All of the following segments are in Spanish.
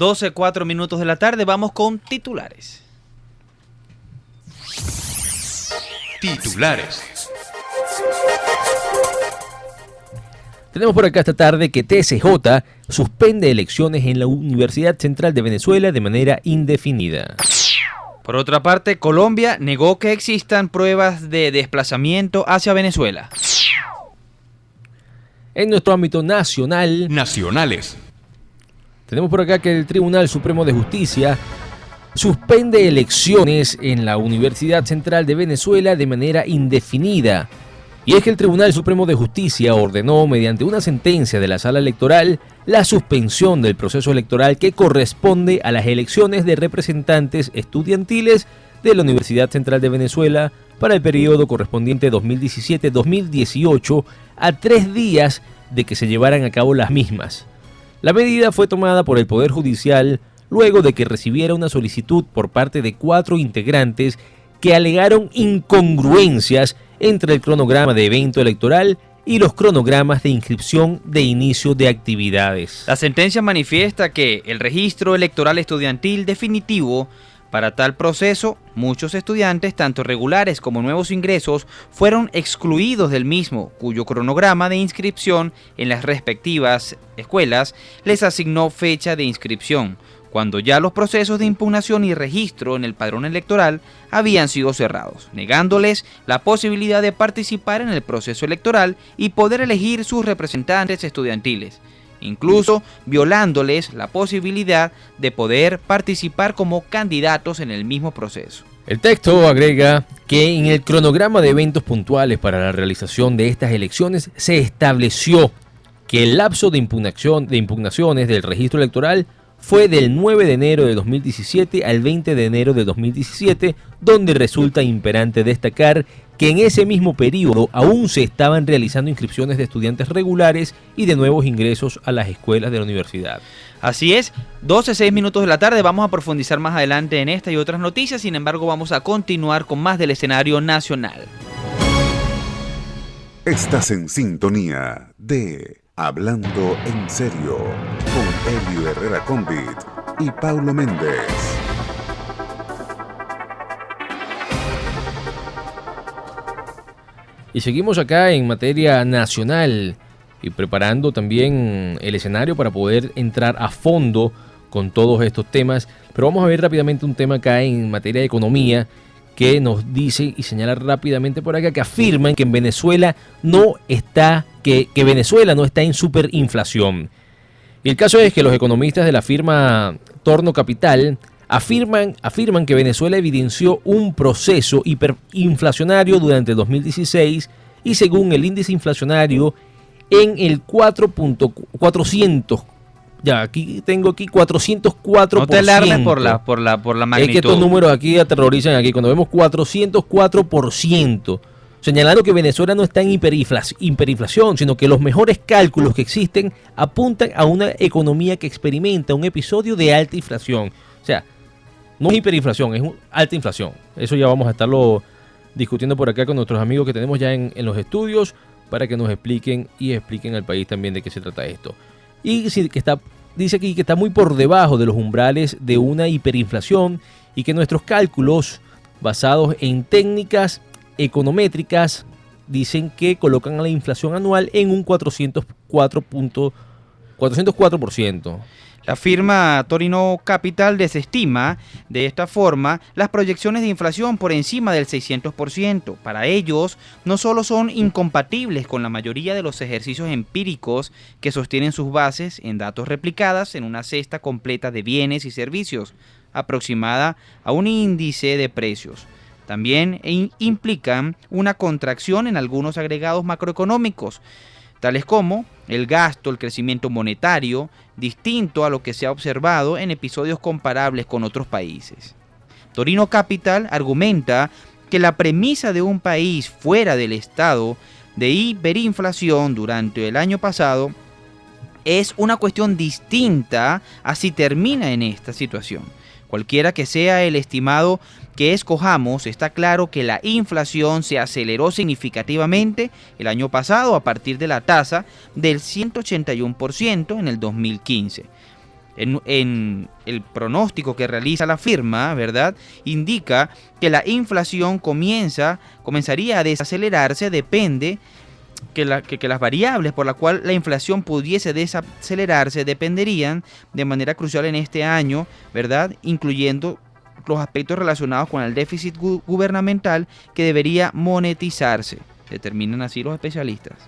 12:04 de la tarde, vamos con titulares. Titulares. Tenemos por acá esta tarde que TSJ suspende elecciones en la Universidad Central de Venezuela de manera indefinida. Por otra parte, Colombia negó que existan pruebas de desplazamiento hacia Venezuela. En nuestro ámbito nacional, Nacionales. tenemos por acá que el Tribunal Supremo de Justicia suspende elecciones en la Universidad Central de Venezuela de manera indefinida. Y es que el Tribunal Supremo de Justicia ordenó, mediante una sentencia de la Sala Electoral, la suspensión del proceso electoral que corresponde a las elecciones de representantes estudiantiles de la Universidad Central de Venezuela para el periodo correspondiente 2017-2018, a 3 días de que se llevaran a cabo las mismas. La medida fue tomada por el Poder Judicial luego de que recibiera una solicitud por parte de 4 integrantes que alegaron incongruencias entre el cronograma de evento electoral y los cronogramas de inscripción de inicio de actividades. La sentencia manifiesta que el registro electoral estudiantil definitivo para tal proceso, muchos estudiantes, tanto regulares como nuevos ingresos, fueron excluidos del mismo, cuyo cronograma de inscripción en las respectivas escuelas les asignó fecha de inscripción, cuando ya los procesos de impugnación y registro en el padrón electoral habían sido cerrados, negándoles la posibilidad de participar en el proceso electoral y poder elegir sus representantes estudiantiles, incluso violándoles la posibilidad de poder participar como candidatos en el mismo proceso. El texto agrega que en el cronograma de eventos puntuales para la realización de estas elecciones se estableció que el lapso de impugnaciones del registro electoral fue del 9 de enero de 2017 al 20 de enero de 2017, donde resulta imperante destacar que en ese mismo periodo aún se estaban realizando inscripciones de estudiantes regulares y de nuevos ingresos a las escuelas de la universidad. Así es, 12:06 de la tarde, vamos a profundizar más adelante en esta y otras noticias, sin embargo vamos a continuar con más del escenario nacional. Estás en sintonía de Hablando en Serio con Elio Herrera Condit y Paulo Méndez. Y seguimos acá en materia nacional y preparando también el escenario para poder entrar a fondo con todos estos temas. Pero vamos a ver rápidamente un tema acá en materia de economía que nos dice y señala rápidamente por acá que afirman que en Venezuela no está, que Venezuela no está en superinflación. Y el caso es que los economistas de la firma Torno Capital afirman que Venezuela evidenció un proceso hiperinflacionario durante 2016 y según el índice inflacionario en el 4.400. Ya, aquí tengo 404%. No te alarmes por la magnitud. Es que estos números aquí aterrorizan aquí. Cuando vemos 404%, señalando que Venezuela no está en hiperinflación, sino que los mejores cálculos que existen apuntan a una economía que experimenta un episodio de alta inflación. O sea, no es hiperinflación, es alta inflación. Eso ya vamos a estarlo discutiendo por acá con nuestros amigos que tenemos ya en los estudios para que nos expliquen y expliquen al país también de qué se trata esto. Y sí, dice aquí que está muy por debajo de los umbrales de una hiperinflación y que nuestros cálculos basados en técnicas econométricas dicen que colocan a la inflación anual en un 404%. La firma Torino Capital desestima de esta forma las proyecciones de inflación por encima del 600%. Para ellos, no solo son incompatibles con la mayoría de los ejercicios empíricos que sostienen sus bases en datos replicadas en una cesta completa de bienes y servicios, aproximada a un índice de precios. También implican una contracción en algunos agregados macroeconómicos, tales como el gasto, el crecimiento monetario, distinto a lo que se ha observado en episodios comparables con otros países. Torino Capital argumenta que la premisa de un país fuera del estado de hiperinflación durante el año pasado es una cuestión distinta a si termina en esta situación. Cualquiera que sea el estimado que escojamos, está claro que la inflación se aceleró significativamente el año pasado a partir de la tasa del 181% en el 2015. en el pronóstico que realiza la firma, ¿verdad?, indica que la inflación comenzaría a desacelerarse. Depende que las variables por las cuales la inflación pudiese desacelerarse dependerían de manera crucial en este año, ¿verdad?, incluyendo los aspectos relacionados con el déficit gubernamental que debería monetizarse, determinan así los especialistas.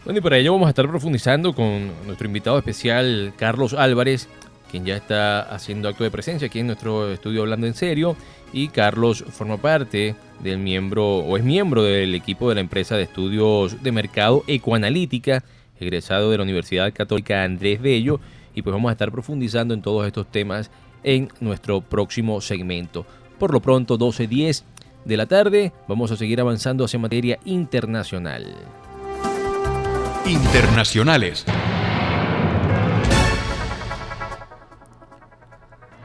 Bueno, y para ello vamos a estar profundizando con nuestro invitado especial, Carlos Álvarez, quien ya está haciendo acto de presencia aquí en nuestro estudio Hablando en Serio. Y Carlos forma parte es miembro del equipo de la empresa de estudios de mercado Ecoanalítica, egresado de la Universidad Católica Andrés Bello. Y pues vamos a estar profundizando en todos estos temas en nuestro próximo segmento. Por lo pronto, 12:10 de la tarde, vamos a seguir avanzando hacia materia internacional. Internacionales.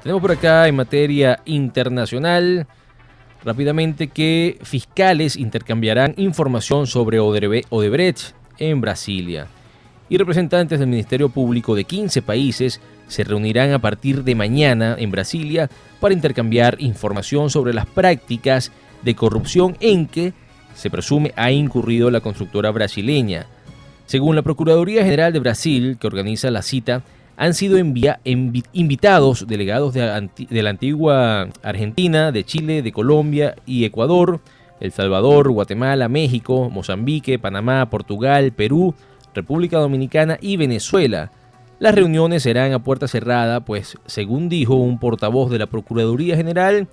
Tenemos por acá en materia internacional rápidamente que fiscales intercambiarán información sobre Odebrecht en Brasilia. Y representantes del Ministerio Público de 15 países se reunirán a partir de mañana en Brasilia para intercambiar información sobre las prácticas de corrupción en que se presume ha incurrido la constructora brasileña. Según la Procuraduría General de Brasil, que organiza la cita, han sido invitados delegados de la antigua Argentina, de Chile, de Colombia y Ecuador, El Salvador, Guatemala, México, Mozambique, Panamá, Portugal, Perú, República Dominicana y Venezuela. Las reuniones serán a puerta cerrada, pues, según dijo un portavoz de la Procuraduría General,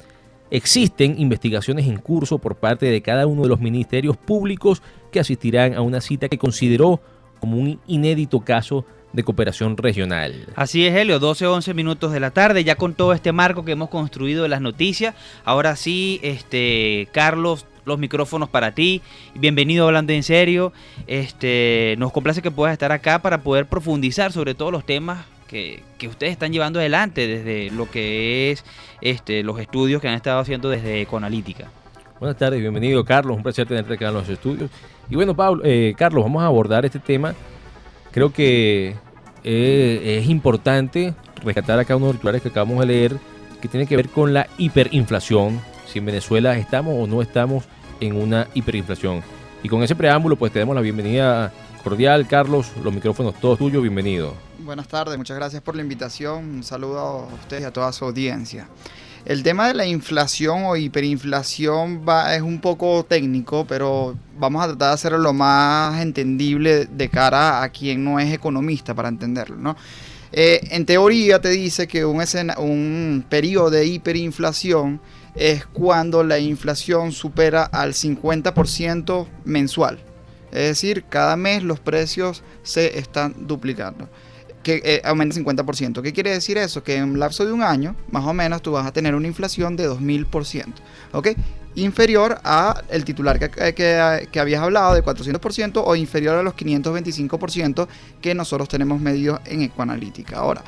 existen investigaciones en curso por parte de cada uno de los ministerios públicos que asistirán a una cita que consideró como un inédito caso de cooperación regional. Así es, Helio, 12:11 minutos de la tarde, ya con todo este marco que hemos construido de las noticias. Ahora sí, Carlos, los micrófonos para ti. Bienvenido a Hablando en Serio. Nos complace que puedas estar acá para poder profundizar sobre todos los temas que ustedes están llevando adelante desde lo que es los estudios que han estado haciendo desde Ecoanalítica. Buenas tardes, bienvenido, Carlos. Un placer tenerte acá en los estudios. Y bueno, Carlos, vamos a abordar este tema. Creo que es importante rescatar acá unos titulares que acabamos de leer que tienen que ver con la hiperinflación. Si en Venezuela estamos o no estamos en una hiperinflación. Y con ese preámbulo, pues te damos la bienvenida cordial, Carlos. Los micrófonos todos tuyos, bienvenido. Buenas tardes, muchas gracias por la invitación. Un saludo a ustedes y a toda su audiencia. El tema de la inflación o hiperinflación es un poco técnico, pero vamos a tratar de hacerlo lo más entendible de cara a quien no es economista para entenderlo, ¿no? En teoría te dice que un periodo de hiperinflación es cuando la inflación supera al 50% mensual. Es decir, cada mes los precios se están duplicando, que aumenta 50%. ¿Qué quiere decir eso? Que en un lapso de un año, más o menos, tú vas a tener una inflación de 2000%, ¿ok? Inferior a el titular que habías hablado de 400% o inferior a los 525% que nosotros tenemos medidos en Ecoanalítica. Ahora,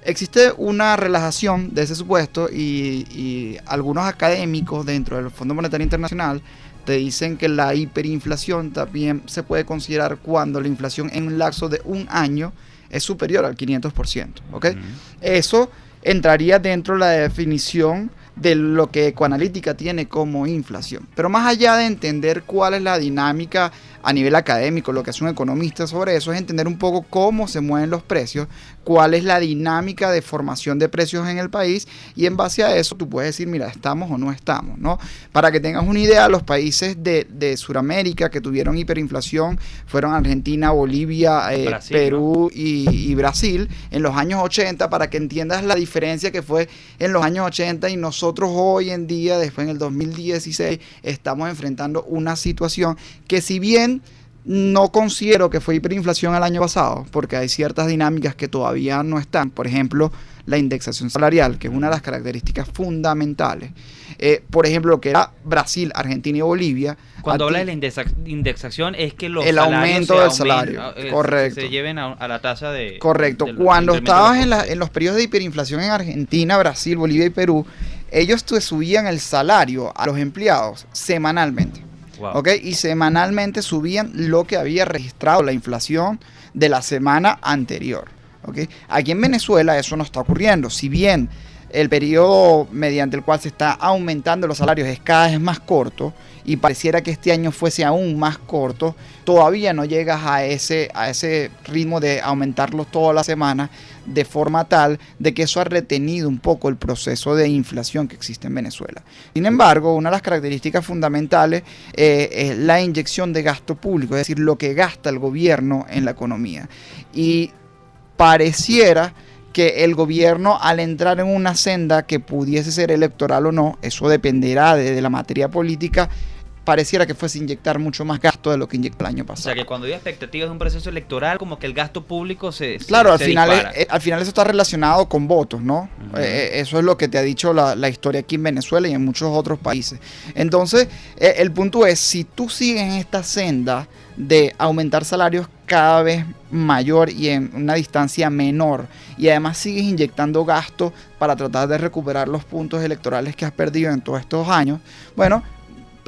existe una relajación de ese supuesto y algunos académicos dentro del Fondo Monetario Internacional te dicen que la hiperinflación también se puede considerar cuando la inflación en un lapso de un año es superior al 500%, ¿ok? Eso entraría dentro de la definición de lo que Ecoanalítica tiene como inflación. Pero más allá de entender cuál es la dinámica a nivel académico, lo que hace un economista sobre eso es entender un poco cómo se mueven los precios, cuál es la dinámica de formación de precios en el país, y en base a eso tú puedes decir, mira, estamos o no estamos, ¿no? Para que tengas una idea, los países de Sudamérica que tuvieron hiperinflación fueron Argentina, Bolivia, Brasil, Perú, ¿no? y Brasil en los años 80, para que entiendas la diferencia que fue en los años 80 y nosotros hoy en día, después en el 2016, estamos enfrentando una situación que, si bien no considero que fue hiperinflación el año pasado, porque hay ciertas dinámicas que todavía no están. Por ejemplo, la indexación salarial, que es una de las características fundamentales. Por ejemplo, lo que era Brasil, Argentina y Bolivia. Cuando habla de la indexación es que los el aumento del salario, correcto, se lleven a la tasa de... Correcto. Cuando estabas en los periodos de hiperinflación en Argentina, Brasil, Bolivia y Perú, ellos te subían el salario a los empleados semanalmente. Wow. ¿Ok? Y semanalmente subían lo que había registrado la inflación de la semana anterior. ¿ok? Aquí en Venezuela eso no está ocurriendo. Si bien el periodo mediante el cual se está aumentando los salarios es cada vez más corto y pareciera que este año fuese aún más corto, todavía no llegas a ese ritmo de aumentarlos todas las semanas de forma tal de que eso ha retenido un poco el proceso de inflación que existe en Venezuela. Sin embargo, una de las características fundamentales es la inyección de gasto público, es decir, lo que gasta el gobierno en la economía. Y pareciera que el gobierno, al entrar en una senda que pudiese ser electoral o no, eso dependerá de la materia política, pareciera que fuese inyectar mucho más gasto de lo que inyectó el año O pasado. sea, que cuando hay expectativas de un proceso electoral, como que el gasto público Claro, al se final dispara. al final eso está relacionado con votos, ¿no? Ujú. Eso es lo que te ha dicho la historia aquí en Venezuela y en muchos otros países. Entonces, el punto es, si tú sigues en esta senda de aumentar salarios cada vez mayor y en una distancia menor, y además sigues inyectando gasto para tratar de recuperar los puntos electorales que has perdido en todos estos años, bueno,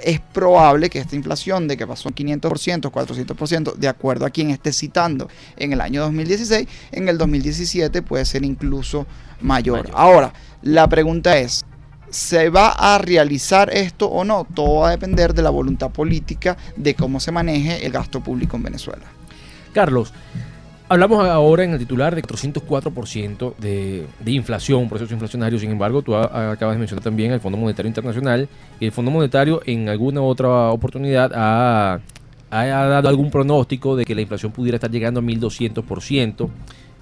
es probable que esta inflación de que pasó en 500%, 400%, de acuerdo a quien esté citando, en el año 2016, en el 2017 puede ser incluso mayor. Ahora, la pregunta es, ¿se va a realizar esto o no? Todo va a depender de la voluntad política de cómo se maneje el gasto público en Venezuela. Carlos, hablamos ahora en el titular de 404% de inflación, un proceso inflacionario. Sin embargo, tú acabas de mencionar también el Fondo Monetario Internacional, y el Fondo Monetario en alguna otra oportunidad ha dado algún pronóstico de que la inflación pudiera estar llegando a 1.200%.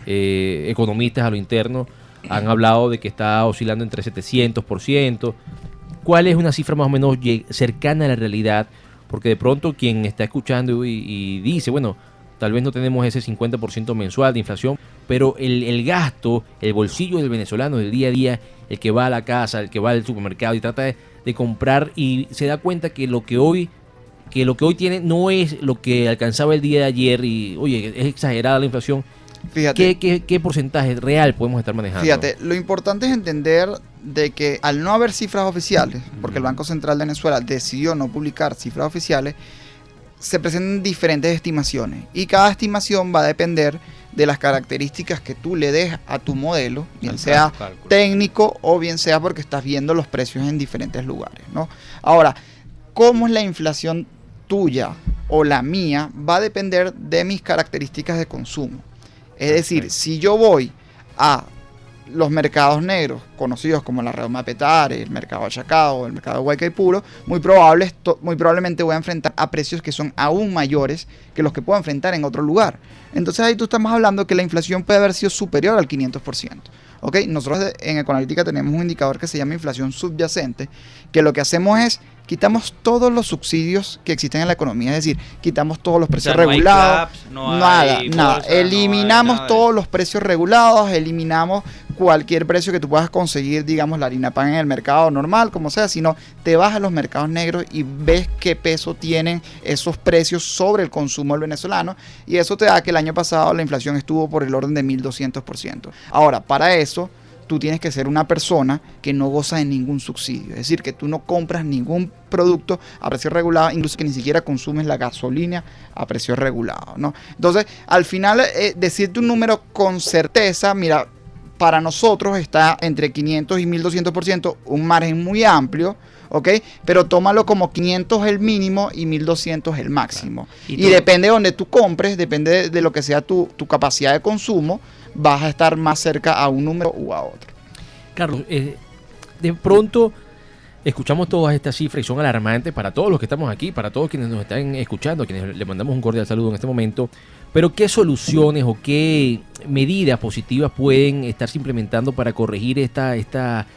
Economistas a lo interno han hablado de que está oscilando entre 700%. ¿Cuál es una cifra más o menos cercana a la realidad? Porque de pronto quien está escuchando y dice, bueno, tal vez no tenemos ese 50% mensual de inflación, pero el gasto, el bolsillo del venezolano del día a día, el que va a la casa, el que va al supermercado y trata de comprar y se da cuenta que lo que hoy tiene no es lo que alcanzaba el día de ayer y, oye, es exagerada la inflación. Fíjate, ¿Qué porcentaje real podemos estar manejando? Fíjate, lo importante es entender de que al no haber cifras oficiales, porque el Banco Central de Venezuela decidió no publicar cifras oficiales, se presentan diferentes estimaciones y cada estimación va a depender de las características que tú le des a tu modelo, bien sea técnico o bien sea porque estás viendo los precios en diferentes lugares, ¿no? Ahora, ¿cómo es la inflación tuya o la mía? Va a depender de mis características de consumo. Es decir, si yo voy a los mercados negros, conocidos como la Redoma Petare, el mercado Achacao, el mercado Guaycaipuro, muy probablemente voy a enfrentar a precios que son aún mayores que los que puedo enfrentar en otro lugar. Entonces ahí tú estamos hablando que la inflación puede haber sido superior al 500%. ¿Ok? Nosotros en Econalítica tenemos un indicador que se llama inflación subyacente, que lo que hacemos es quitamos todos los subsidios que existen en la economía, es decir, quitamos todos los precios regulados, nada. Eliminamos todos los precios regulados, eliminamos cualquier precio que tú puedas conseguir, digamos, la harina pan en el mercado normal, como sea, sino te vas a los mercados negros y ves qué peso tienen esos precios sobre el consumo del venezolano, y eso te da que el año pasado la inflación estuvo por el orden de 1.200%. Ahora, para eso tú tienes que ser una persona que no goza de ningún subsidio. Es decir, que tú no compras ningún producto a precio regulado, incluso que ni siquiera consumes la gasolina a precio regulado, ¿no? Entonces, al final, decirte un número con certeza, mira, para nosotros está entre 500 y 1.200%, un margen muy amplio, ¿ok? Pero tómalo como 500 el mínimo y 1.200 el máximo. Claro. Y depende de donde tú compres, depende de lo que sea tu capacidad de consumo, vas a estar más cerca a un número u a otro. Carlos, de pronto escuchamos todas estas cifras y son alarmantes para todos los que estamos aquí, para todos quienes nos están escuchando, a quienes le mandamos un cordial saludo en este momento. Pero ¿qué soluciones o qué medidas positivas pueden estarse implementando para corregir esta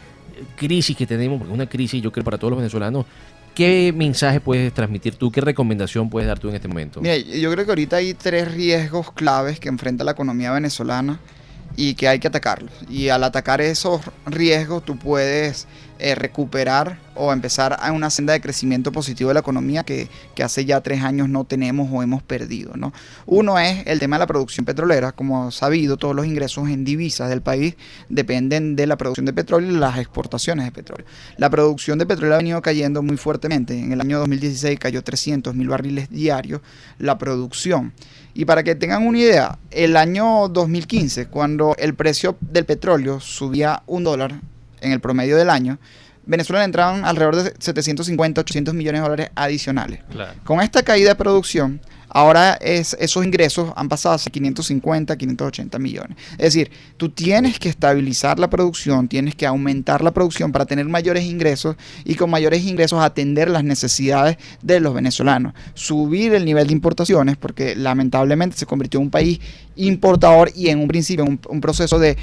crisis que tenemos? Porque es una crisis, yo creo, para todos los venezolanos. ¿Qué mensaje puedes transmitir tú? ¿Qué recomendación puedes dar tú en este momento? Mira, yo creo que ahorita hay 3 riesgos claves que enfrenta la economía venezolana y que hay que atacarlos. Y al atacar esos riesgos tú puedes recuperar o empezar a una senda de crecimiento positivo de la economía que hace ya 3 años no tenemos o hemos perdido, ¿no? Uno es el tema de la producción petrolera. Como sabido, todos los ingresos en divisas del país dependen de la producción de petróleo y las exportaciones de petróleo. La producción de petróleo ha venido cayendo muy fuertemente. En el año 2016 cayó 300.000 barriles diarios la producción. Y para que tengan una idea, el año 2015, cuando el precio del petróleo subía $1 en el promedio del año, Venezuela le entraban alrededor de 750, 800 millones de dólares adicionales. Claro. Con esta caída de producción, ahora esos ingresos han pasado a 550, 580 millones. Es decir, tú tienes que estabilizar la producción, tienes que aumentar la producción para tener mayores ingresos y con mayores ingresos atender las necesidades de los venezolanos. Subir el nivel de importaciones, porque lamentablemente se convirtió en un país importador y en un principio, un proceso de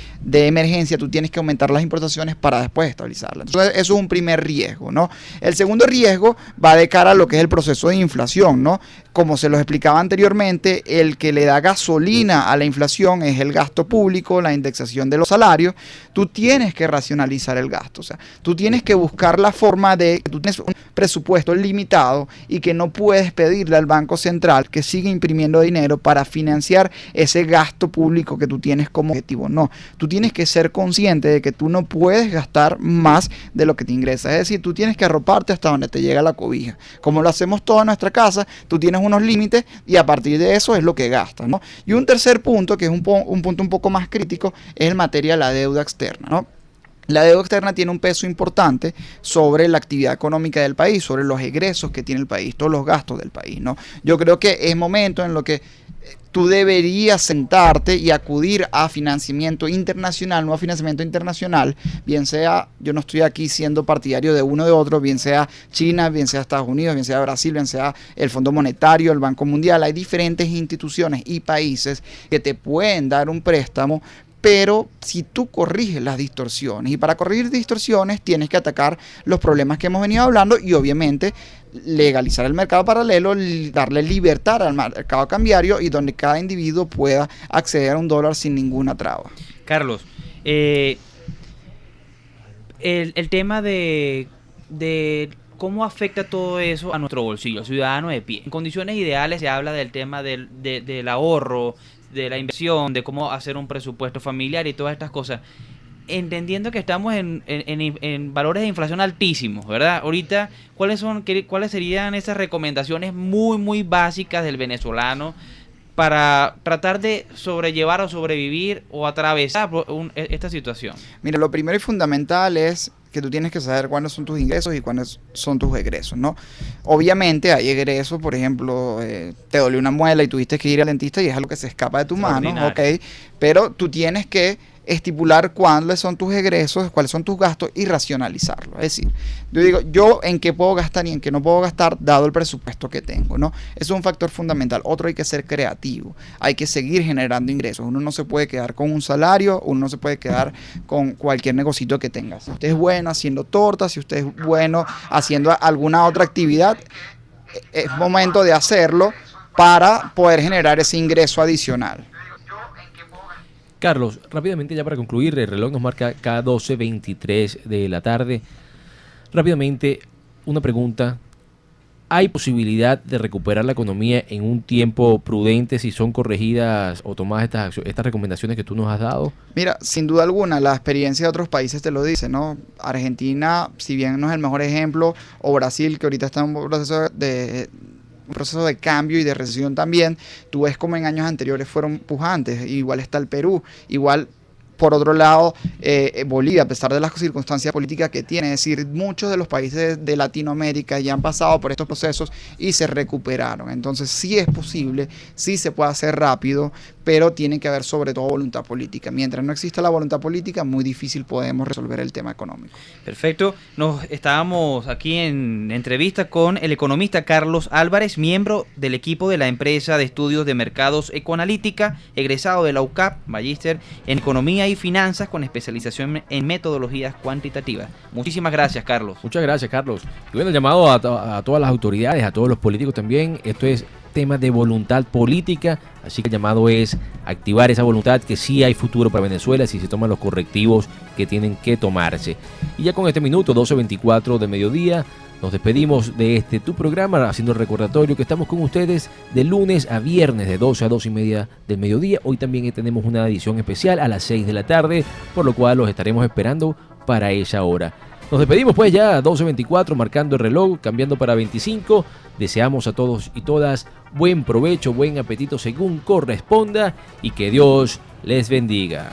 emergencia, tú tienes que aumentar las importaciones para después estabilizarlas. Entonces, eso es un primer riesgo, ¿no? El segundo riesgo va de cara a lo que es el proceso de inflación, ¿no? Como se los explicaba anteriormente, el que le da gasolina a la inflación es el gasto público, la indexación de los salarios. Tú tienes que racionalizar el gasto, o sea, tú tienes que buscar la forma de que tú tienes un presupuesto limitado y que no puedes pedirle al Banco Central que siga imprimiendo dinero para financiar ese gasto público que tú tienes como objetivo. No, tú tienes que ser consciente de que tú no puedes gastar más de lo que te ingresa. Es decir, tú tienes que arroparte hasta donde te llega la cobija. Como lo hacemos toda nuestra casa, tú tienes unos límites y a partir de eso es lo que gastas, ¿no? Y un tercer punto, que es un punto un poco más crítico, es en materia de la deuda externa, ¿no? La deuda externa tiene un peso importante sobre la actividad económica del país, sobre los egresos que tiene el país, todos los gastos del país, ¿no? Yo creo que es momento en lo que tú deberías sentarte y acudir a financiamiento internacional, no a financiamiento internacional, bien sea, yo no estoy aquí siendo partidario de uno o de otro, bien sea China, bien sea Estados Unidos, bien sea Brasil, bien sea el Fondo Monetario, el Banco Mundial. Hay diferentes instituciones y países que te pueden dar un préstamo, pero si tú corriges las distorsiones, y para corregir distorsiones tienes que atacar los problemas que hemos venido hablando y obviamente legalizar el mercado paralelo, darle libertad al mercado cambiario y donde cada individuo pueda acceder a un dólar sin ninguna traba. Carlos, el tema de cómo afecta todo eso a nuestro bolsillo, ciudadano de pie. En condiciones ideales se habla del tema del ahorro, de la inversión, de cómo hacer un presupuesto familiar y todas estas cosas. Entendiendo que estamos en valores de inflación altísimos, ¿verdad? Ahorita, ¿cuáles serían esas recomendaciones muy, muy básicas del venezolano para tratar de sobrellevar o sobrevivir o atravesar esta situación? Mira, lo primero y fundamental es que tú tienes que saber cuáles son tus ingresos y cuáles son tus egresos, ¿no? Obviamente hay egresos, por ejemplo, te dolió una muela y tuviste que ir al dentista y es algo que se escapa de tu mano, ¿ok? Pero tú tienes que estipular cuáles son tus egresos, cuáles son tus gastos y racionalizarlo. Es decir, yo digo, yo en qué puedo gastar y en qué no puedo gastar dado el presupuesto que tengo, ¿no? Eso es un factor fundamental. Otro, hay que ser creativo, hay que seguir generando ingresos. Uno no se puede quedar con un salario, uno no se puede quedar con cualquier negocito que tenga. Si usted es bueno haciendo tortas, si usted es bueno haciendo alguna otra actividad, es momento de hacerlo para poder generar ese ingreso adicional. Carlos, rápidamente ya para concluir, el reloj nos marca cada 12:23 de la tarde. Rápidamente, una pregunta. ¿Hay posibilidad de recuperar la economía en un tiempo prudente si son corregidas o tomadas estas recomendaciones que tú nos has dado? Mira, sin duda alguna, la experiencia de otros países te lo dice, ¿no? Argentina, si bien no es el mejor ejemplo, o Brasil, que ahorita está en un proceso de cambio y de recesión también, tú ves como en años anteriores fueron pujantes. Igual está el Perú, igual por otro lado Bolivia, a pesar de las circunstancias políticas que tiene. Es decir, muchos de los países de Latinoamérica ya han pasado por estos procesos y se recuperaron. Entonces sí es posible, sí se puede hacer rápido, pero tiene que haber sobre todo voluntad política. Mientras no exista la voluntad política, muy difícil podemos resolver el tema económico. Perfecto. Estábamos aquí en entrevista con el economista Carlos Álvarez, miembro del equipo de la empresa de estudios de mercados Ecoanalítica, egresado de la UCAP, magíster en economía y finanzas con especialización en metodologías cuantitativas. Muchísimas gracias, Carlos. Muchas gracias, Carlos. Y bueno, el llamado a todas las autoridades, a todos los políticos también. Esto es tema de voluntad política, así que el llamado es activar esa voluntad, que sí hay futuro para Venezuela si se toman los correctivos que tienen que tomarse. Y ya con este minuto, 12:24 de mediodía, nos despedimos de tu programa, haciendo el recordatorio que estamos con ustedes de lunes a viernes, de 12 a 2:30 del mediodía. Hoy también tenemos una edición especial a las 6 de la tarde, por lo cual los estaremos esperando para esa hora. Nos despedimos pues ya a 12:24, marcando el reloj, cambiando para 25. Deseamos a todos y todas buen provecho, buen apetito según corresponda y que Dios les bendiga.